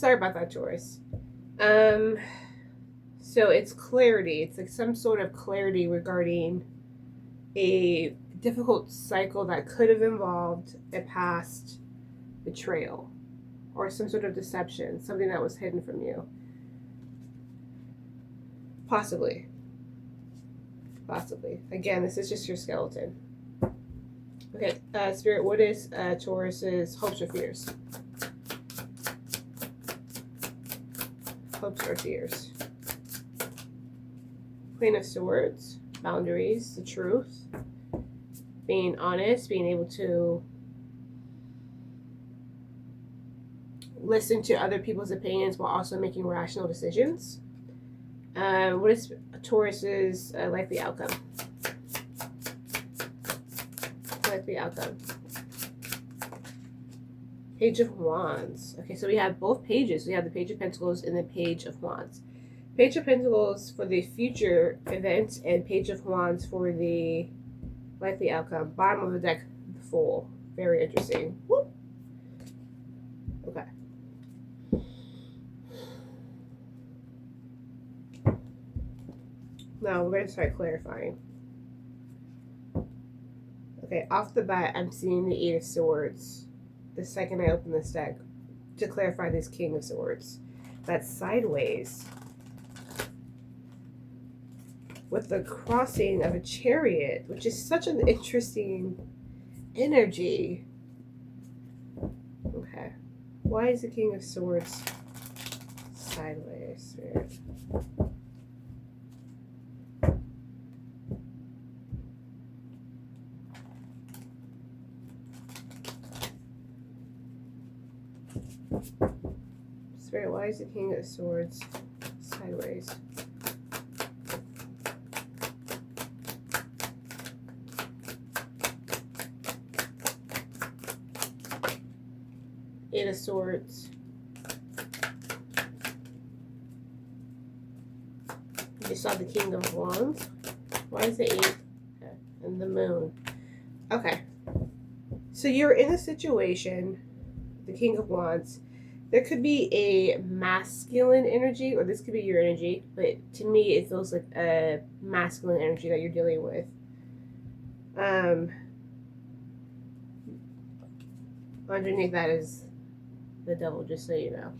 Sorry about that, Taurus. Um, so it's clarity. It's like some sort of clarity regarding a difficult cycle that could have involved a past betrayal or some sort of deception, something that was hidden from you. Possibly. Possibly. Again, this is just your skeleton. Okay, Spirit, what is Taurus's hopes or fears? Hopes or fears? Queen of Swords, boundaries, the truth, being honest, being able to listen to other people's opinions while also making rational decisions. What is Taurus's likely outcome? Likely outcome. Page of Wands. Okay, so we have both pages. We have the Page of Pentacles and the Page of Wands. Page of Pentacles for the future event and Page of Wands for the likely outcome. Bottom of the deck, the Fool. Very interesting. Whoop. Okay. Now we're going to start clarifying. Okay, off the bat, I'm seeing the Eight of Swords the second I open this deck to clarify this King of Swords. That's sideways with the crossing of a Chariot, which is such an interesting energy. Okay, why is the King of Swords sideways, Spirit? Spirit, why is the King of Swords sideways? Eight of Swords. You saw the King of Wands. Why is it 8? Okay. And the Moon. Okay. So you're in a situation, the King of Wands. There could be a masculine energy, or this could be your energy, but to me it feels like a masculine energy that you're dealing with. Underneath that is the Devil, just so you know.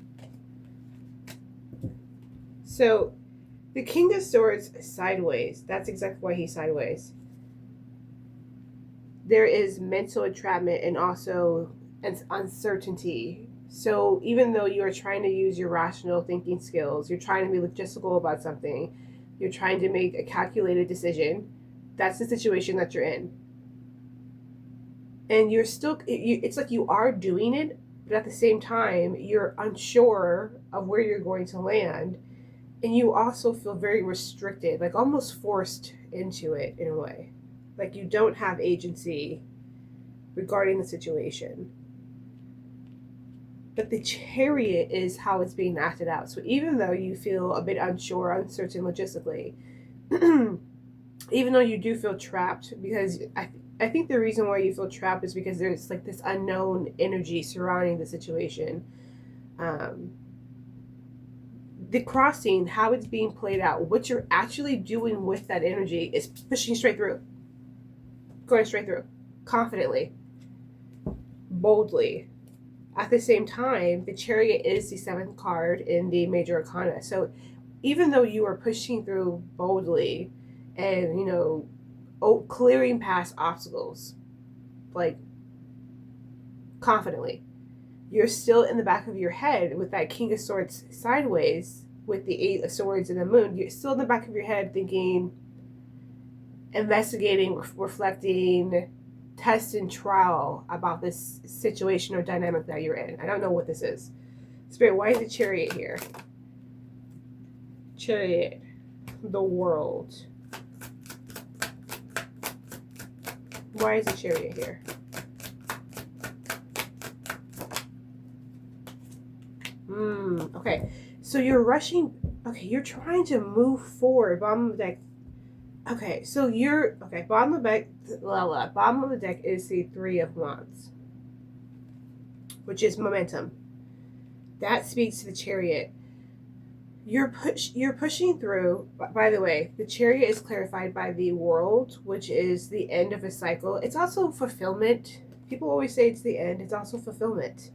So the King of Swords sideways. That's exactly why he's sideways. There is mental entrapment and also uncertainty. So even though you are trying to use your rational thinking skills, you're trying to be logistical about something, you're trying to make a calculated decision, that's the situation that you're in. And you're still, it's like you are doing it, but at the same time, you're unsure of where you're going to land. And you also feel very restricted, like almost forced into it in a way. Like you don't have agency regarding the situation. But the Chariot is how it's being acted out. So even though you feel a bit unsure, uncertain logistically, even though you do feel trapped, because I think the reason why you feel trapped is because there's like this unknown energy surrounding the situation. The crossing, how it's being played out, what you're actually doing with that energy is pushing straight through. Going straight through. Confidently. Boldly. At the same time, the Chariot is the 7th card in the Major Arcana. So even though you are pushing through boldly and, you know, clearing past obstacles, like, confidently, you're still in the back of your head with that King of Swords sideways, with the 8 of Swords and the Moon. You're still in the back of your head thinking, investigating, reflecting, test and trial about this situation or dynamic that you're in. I don't know what this is. Spirit, why is the Chariot here? Chariot, the World. Why is the Chariot here? Okay. So you're rushing. Okay, you're trying to move forward. Bottom of the deck. Okay, so you're okay. Bottom of the deck. Bottom of the deck is the 3 of Wands, which is momentum. that speaks to the Chariot. You're pushing through. By the way, the Chariot is clarified by the World, which is the end of a cycle. It's also fulfillment. People always say it's the end. It's also fulfillment.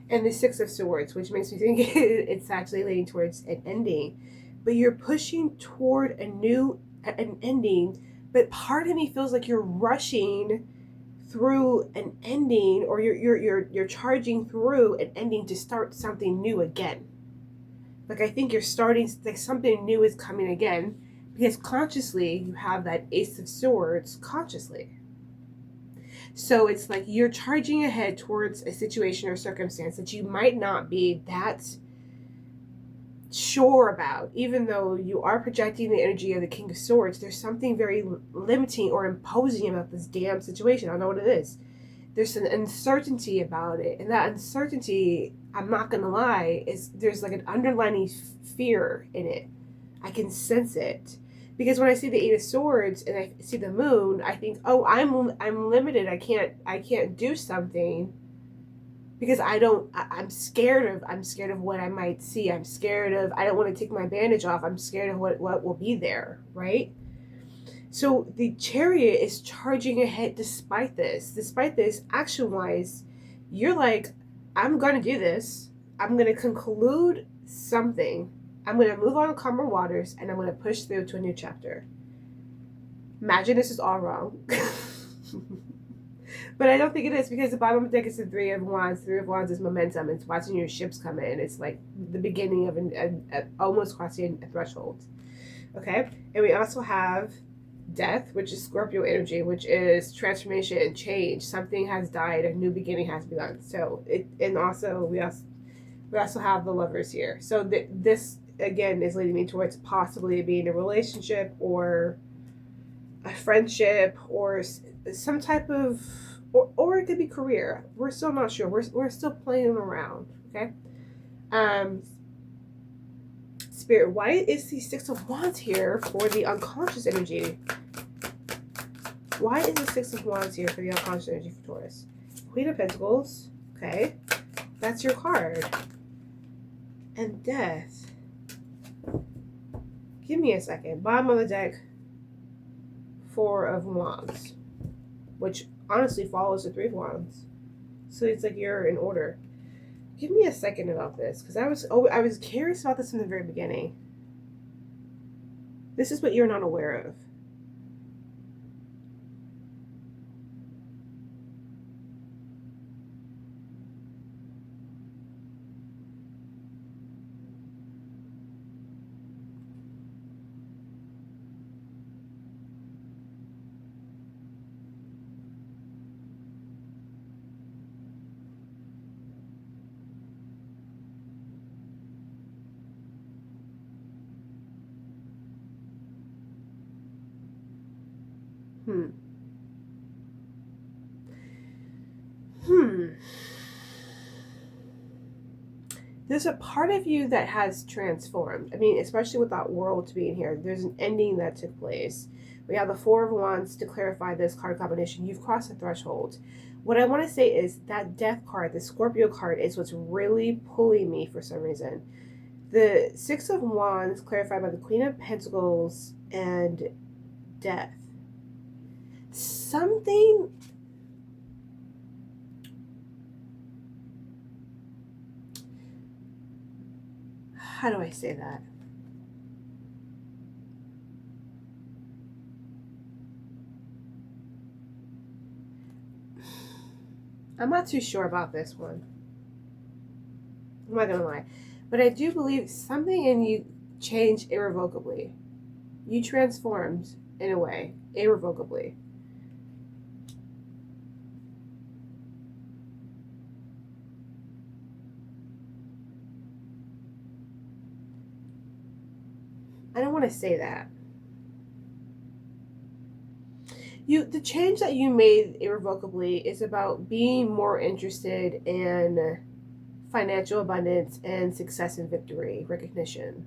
And the Six of Swords, which makes me think it's actually leading towards an ending. But you're pushing toward an ending. But part of me feels like you're rushing through an ending, or you're charging through an ending to start something new again. Like, I think you're starting, like, something new is coming again, because consciously you have that Ace of Swords consciously. So it's like you're charging ahead towards a situation or circumstance that you might not be that sure about. Even though you are projecting the energy of the King of Swords, there's something very limiting or imposing about this damn situation. I don't know what it is. There's an uncertainty about it, and that uncertainty, I'm not gonna lie, there's like an underlying fear in it. I can sense it, because when I see the Eight of Swords and I see the Moon, I think, oh, I'm limited. I can't do something because I'm scared of what I might see. I don't want to take my bandage off. I'm scared of what will be there, right? So the Chariot is charging ahead despite this. Action-wise, you're like, I'm going to do this. I'm going to conclude something. I'm going to move on to calmer waters, and I'm going to push through to a new chapter. Imagine this is all wrong. But I don't think it is, because the bottom of the deck is the Three of Wands. Three of Wands is momentum. It's watching your ships come in. It's like the beginning of almost crossing a threshold. Okay? And we also have Death, which is Scorpio energy, which is transformation and change. Something has died, a new beginning has begun. So we also have the Lovers here. So this again is leading me towards possibly being a relationship or a friendship or some type of, or it could be career. We're still not sure. We're still playing around. Okay. Spirit, why is the Six of Wands here for the unconscious energy? Why is the Six of Wands here for the unconscious energy for Taurus? Queen of Pentacles. Okay. That's your card. And Death. Give me a second. Bottom of the deck. Four of Wands. Which honestly follows the Three of Wands. So it's like you're in order. Give me a second about this, because I was curious about this in the very beginning. This is what you're not aware of. There's a part of you that has transformed. I mean, especially with that World being here, there's an ending that took place. We have the Four of Wands to clarify this card combination. You've crossed the threshold. What I want to say is that Death card, the Scorpio card, is what's really pulling me for some reason. The Six of Wands clarified by the Queen of Pentacles and Death. Something... How do I say that? I'm not too sure about this one. I'm not gonna lie. But I do believe something in you changed irrevocably. You transformed in a way, irrevocably. I don't want to say that. The change that you made irrevocably is about being more interested in financial abundance and success and victory, recognition.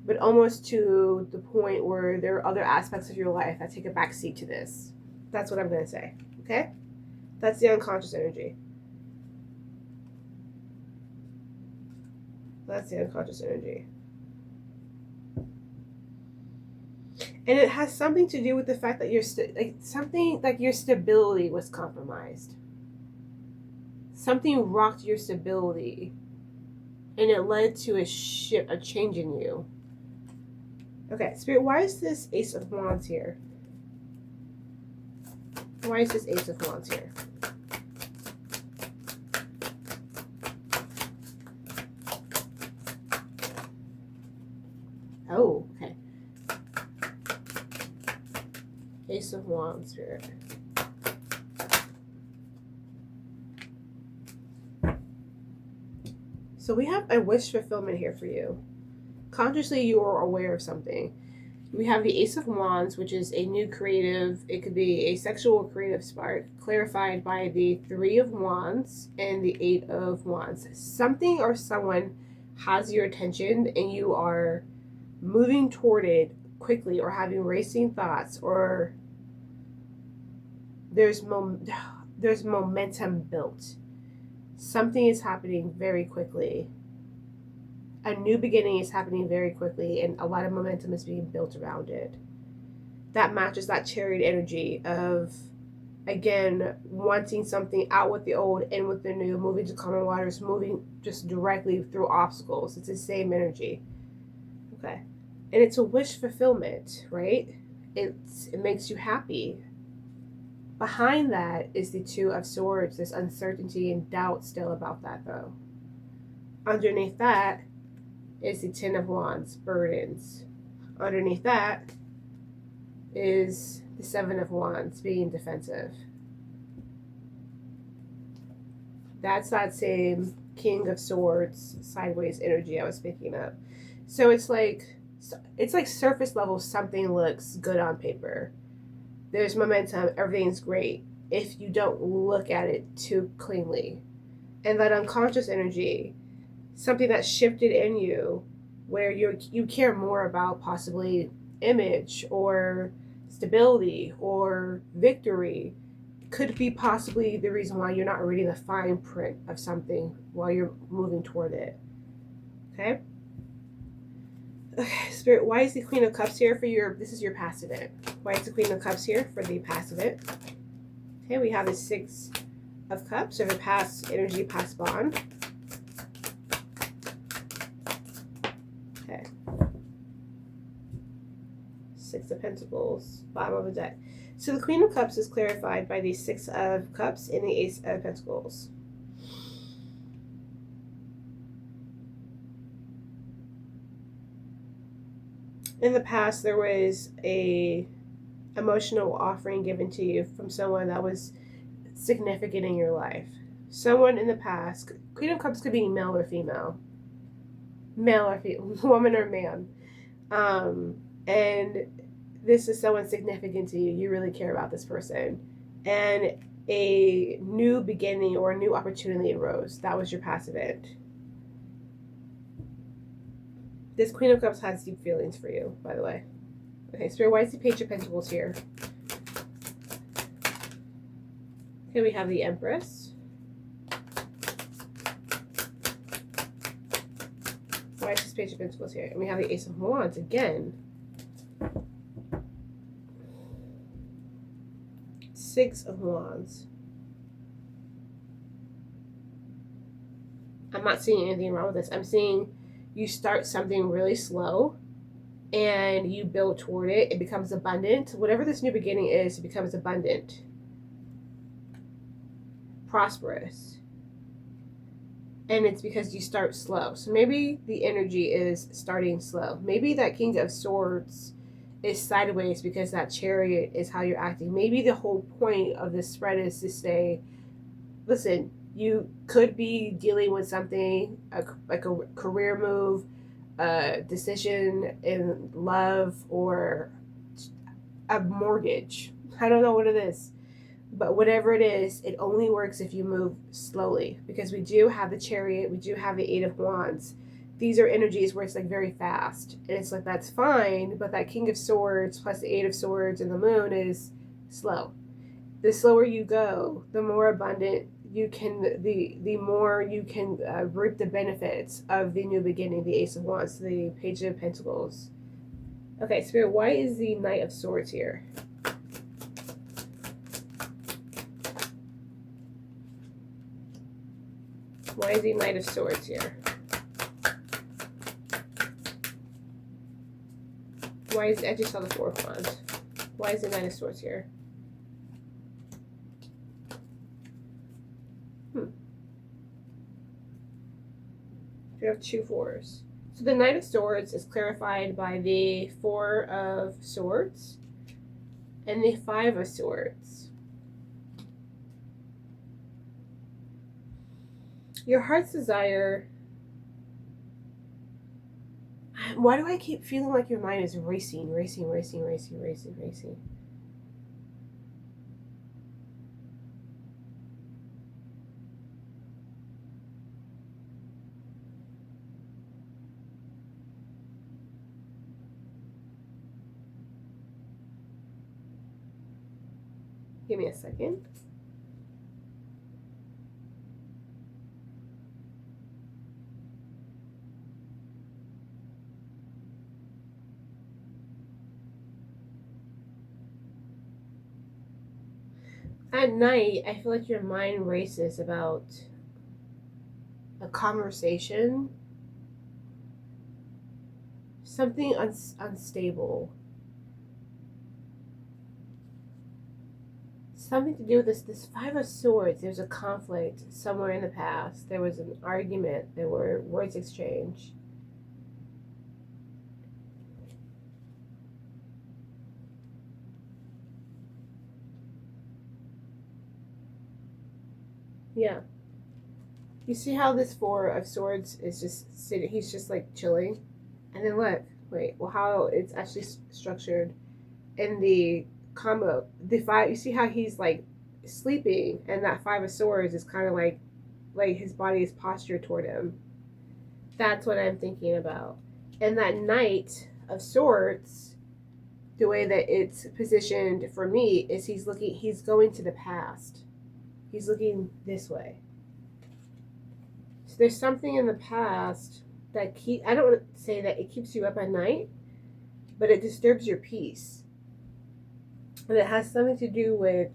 But almost to the point where there are other aspects of your life that take a backseat to this. That's what I'm going to say. Okay? That's the unconscious energy. That's the unconscious energy. And it has something to do with the fact that something like your stability was compromised. Something rocked your stability, and it led to a change in you. Okay, Spirit, why is this Ace of Wands here? Why is this Ace of Wands here? Oh, okay. Ace of Wands, Spirit. So we have a wish fulfillment here for you. Consciously, you are aware of something. We have the Ace of Wands, which is a new creative, it could be a sexual creative spark, clarified by the Three of Wands and the Eight of Wands. Something or someone has your attention and you are moving toward it quickly or having racing thoughts, or there's momentum built. Something is happening very quickly. A new beginning is happening very quickly, and a lot of momentum is being built around it. That matches that Chariot energy of, again, wanting something out with the old, in with the new, moving to common waters, moving just directly through obstacles. It's the same energy. Okay. And it's a wish fulfillment, right? It makes you happy. Behind that is the Two of Swords. There's uncertainty and doubt still about that, though. Underneath that is the Ten of Wands, burdens. Underneath that is the Seven of Wands, being defensive. That's that same King of Swords sideways energy I was picking up. So it's like surface level, something looks good on paper. There's momentum, everything's great if you don't look at it too cleanly. And that unconscious energy, something that shifted in you where you care more about possibly image or stability or victory, could be possibly the reason why you're not reading the fine print of something while you're moving toward it. Okay? Okay, Spirit, why is the Queen of Cups here for this is your past event. Why is the Queen of Cups here for the past event? Okay, we have the Six of Cups, or the past energy, past bond. Okay. Six of Pentacles, bottom of the deck. So the Queen of Cups is clarified by the Six of Cups and the Ace of Pentacles. In the past, there was a emotional offering given to you from someone that was significant in your life. Someone in the past, Queen of Cups could be male or female. Male or female, woman or man. And this is someone significant to you. You really care about this person. And a new beginning or a new opportunity arose. That was your past event. This Queen of Cups has deep feelings for you, by the way. Okay, Spirit, why is the Page of Pentacles here? Okay, we have the Empress. Why is this Page of Pentacles here? And we have the Ace of Wands again. Six of Wands. I'm not seeing anything wrong with this. I'm seeing you start something really slow and you build toward it. It becomes abundant. Whatever this new beginning is, it becomes abundant, prosperous. And it's because you start slow. So maybe the energy is starting slow. Maybe that King of Swords is sideways because that Chariot is how you're acting. Maybe the whole point of this spread is to say, listen, you could be dealing with something like a career move, a decision in love, or a mortgage. I don't know what it is. But whatever it is, it only works if you move slowly. Because we do have the Chariot, we do have the Eight of Wands. These are energies where it's like very fast. And it's like, that's fine, but that King of Swords plus the Eight of Swords and the Moon is slow. The slower you go, the more abundant you can, the more you can reap the benefits of the new beginning, the Ace of Wands, the Page of Pentacles. Okay, Spirit, why is the Knight of Swords here? Why is the Knight of Swords here? Why is, I just saw the Four of Wands. Why is the Knight of Swords here? We have two fours. So the Knight of Swords is clarified by the Four of Swords and the Five of Swords. Your heart's desire. Why do I keep feeling like your mind is racing, racing, racing, racing, racing, racing? Give me a second. At night, I feel like your mind races about a conversation, something unstable, something to do with this Five of Swords. There's a conflict somewhere in the past. There was an argument. There were words exchanged. Yeah. You see how this Four of Swords is just sitting, he's just like chilling. And then look, wait, well, how it's actually structured in the combo. The five, you see how he's like sleeping, and that Five of Swords is kind of like his body is postured toward him. That's what I'm thinking about. And that Knight of Swords, the way that it's positioned for me is he's going to the past. He's looking this way. So there's something in the past that I don't want to say that it keeps you up at night, but it disturbs your peace. And it has something to do with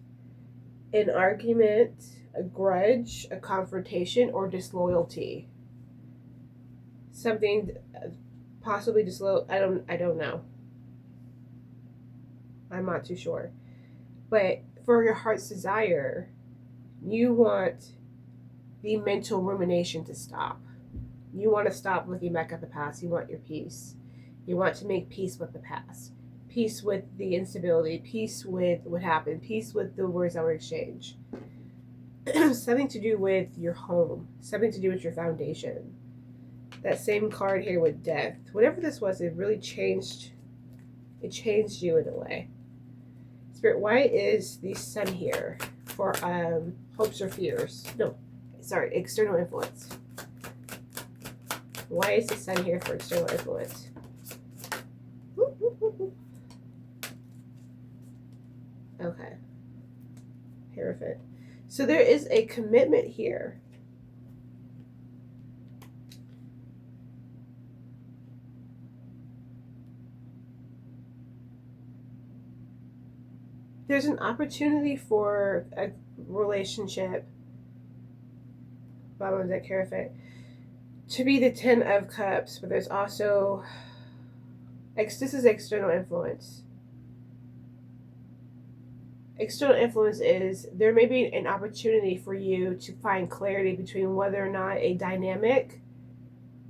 an argument, a grudge, a confrontation, or disloyalty. Something possibly disloyal. I don't know. I'm not too sure. But for your heart's desire, you want the mental rumination to stop. You want to stop looking back at the past. You want your peace. You want to make peace with the past. Peace with the instability. Peace with what happened. Peace with the words that were exchanged. Something to do with your home. Something to do with your foundation. That same card here with death. Whatever this was, it really changed. It changed you in a way. Spirit, why is the Sun here for hopes or fears? No, sorry, external influence. Why is the Sun here for external influence? Okay. Hierophant. So there is a commitment here. There's an opportunity for a relationship, bottom of that Hierophant, to be the Ten of Cups, but there's also, this is external influence. External influence is, there may be an opportunity for you to find clarity between whether or not a dynamic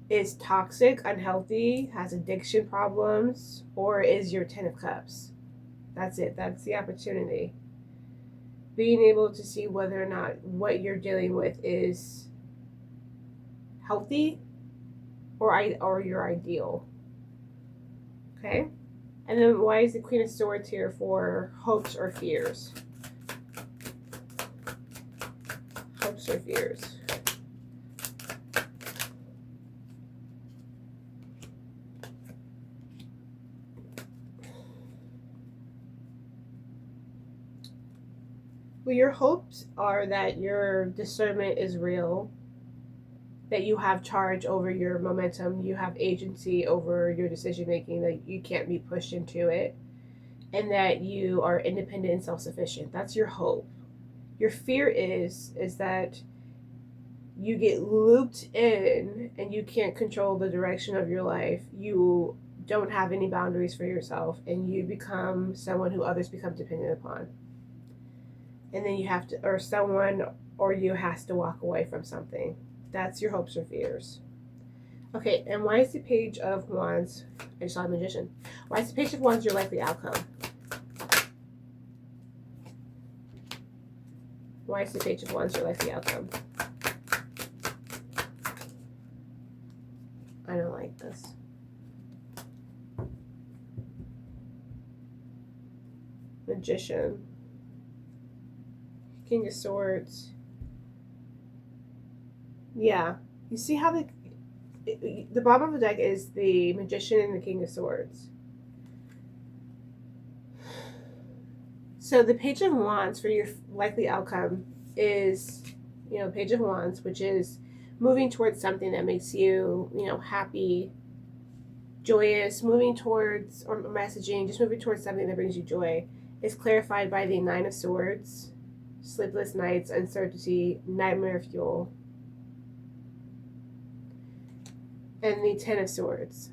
is toxic, unhealthy, has addiction problems, or is your Ten of Cups. That's it. That's the opportunity. Being able to see whether or not what you're dealing with is healthy or your ideal. Okay? And then why is the Queen of Swords here for hopes or fears? Hopes or fears. Well, your hopes are that your discernment is real, that you have charge over your momentum, you have agency over your decision making, that you can't be pushed into it, and that you are independent and self-sufficient. That's your hope. Your fear is that you get looped in and you can't control the direction of your life. You don't have any boundaries for yourself, and you become someone who others become dependent upon. And then you have to, or someone or you has to walk away from something. That's your hopes or fears. Okay, and why is the Page of Wands? I just saw a magician. Why is the Page of Wands your likely outcome? Why is the Page of Wands your likely outcome? I don't like this. Magician. King of Swords. Yeah. You see how the bottom of the deck is the Magician and the King of Swords. So the Page of Wands for your likely outcome is, Page of Wands, which is moving towards something that makes you, happy, joyous, moving towards, or messaging, just moving towards something that brings you joy, is clarified by the Nine of Swords, sleepless nights, uncertainty, nightmare fuel, and the Ten of Swords,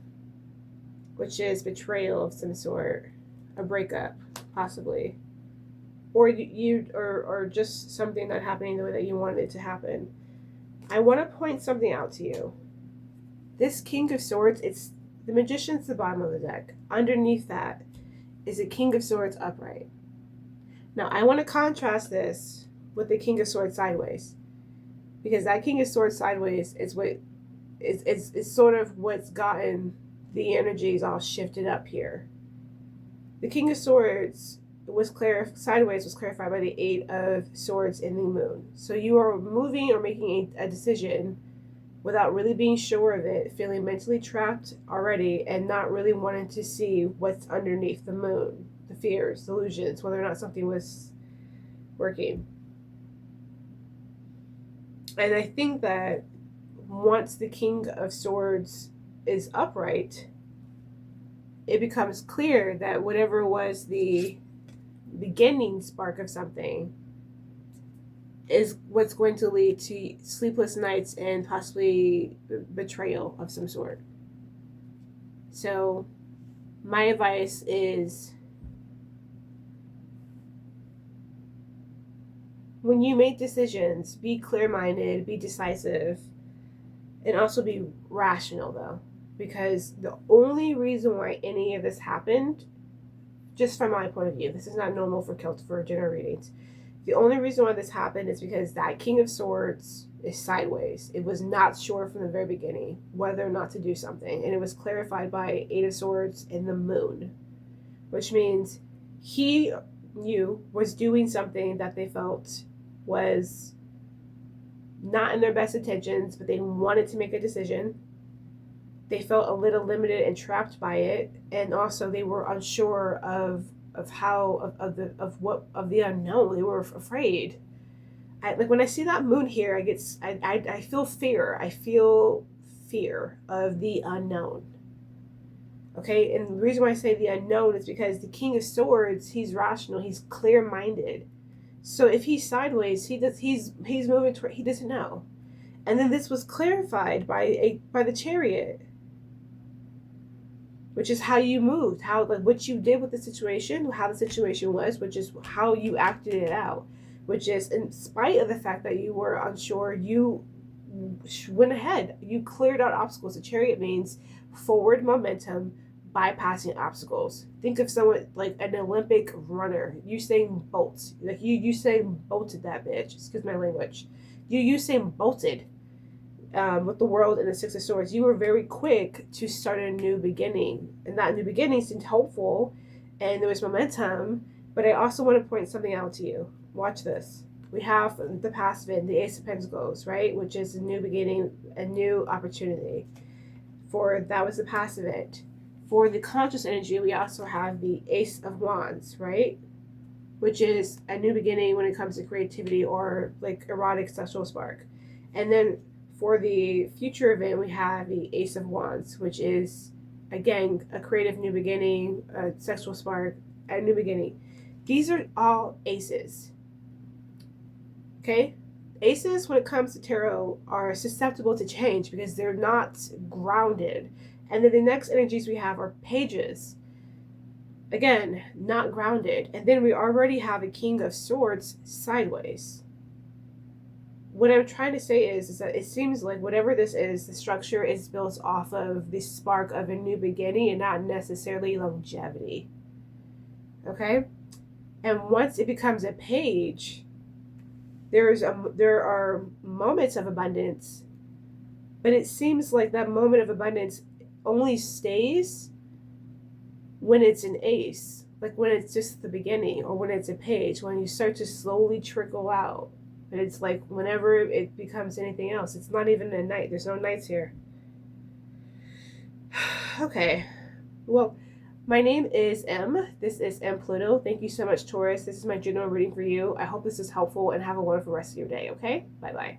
which is betrayal of some sort, a breakup, possibly, or or just something not happening the way that you wanted it to happen. I want to point something out to you. This King of Swords, it's the Magician's the bottom of the deck. Underneath that is a King of Swords upright. Now, I want to contrast this with the King of Swords sideways, because that King of Swords sideways is what is sort of what's gotten the energies all shifted up here. The King of Swords sideways was clarified by the Eight of Swords in the Moon. So you are moving or making a decision without really being sure of it, feeling mentally trapped already, and not really wanting to see what's underneath the moon, the fears, the illusions, whether or not something was working. And I think that once the King of Swords is upright, it becomes clear that whatever was the beginning spark of something is what's going to lead to sleepless nights and possibly betrayal of some sort. So my advice is, when you make decisions, be clear-minded, be decisive, and also be rational, though, because the only reason why any of this happened, just from my point of view, this is not normal for general readings. The only reason why this happened is because that King of Swords is sideways. It was not sure from the very beginning whether or not to do something, and it was clarified by Eight of Swords and the Moon, which means you was doing something that they felt was not in their best intentions, but they wanted to make a decision. They felt a little limited and trapped by it, and also they were unsure of the unknown. They were afraid. Like when I see that moon here, I feel fear. I feel fear of the unknown. Okay, and the reason why I say the unknown is because the King of Swords, he's rational, he's clear-minded. So if he's sideways, he's moving toward, he doesn't know. And then this was clarified by the Chariot, which is how you moved, what you did with the situation, how the situation was, which is how you acted it out, which is, in spite of the fact that you were unsure, you went ahead. You cleared out obstacles. The Chariot means forward momentum, bypassing obstacles. Think of someone like an Olympic runner. Usain Bolt. Like you Usain bolted that bitch. Excuse my language. You Usain bolted with the world and the Six of Swords. You were very quick to start a new beginning. And that new beginning seemed hopeful and there was momentum. But I also want to point something out to you. Watch this. We have the past event, the Ace of Pentacles, right? Which is a new beginning, a new opportunity. That was the past event. For the conscious energy, we also have the Ace of Wands, right? which is a new beginning when it comes to creativity or like erotic sexual spark. And then for the future event, we have the Ace of Wands, which is, again, a creative new beginning, a sexual spark, a new beginning. These are all aces. Okay? Aces, when it comes to tarot, are susceptible to change because they're not grounded. And then the next energies we have are pages. Again, not grounded. And then we already have a King of Swords sideways. What I'm trying to say is that it seems like whatever this is, the structure is built off of the spark of a new beginning and not necessarily longevity. Okay? And once it becomes a page, there are moments of abundance, but it seems like that moment of abundance only stays when it's an ace, like when it's just the beginning, or when it's a page, when you start to slowly trickle out. But it's like whenever it becomes anything else, it's not even a knight. There's no knights here. Okay, well, my name is M. This is M Pluto. Thank you so much, Taurus. This is my general reading for you. I hope this is helpful, and have a wonderful rest of your day, okay? Bye-bye.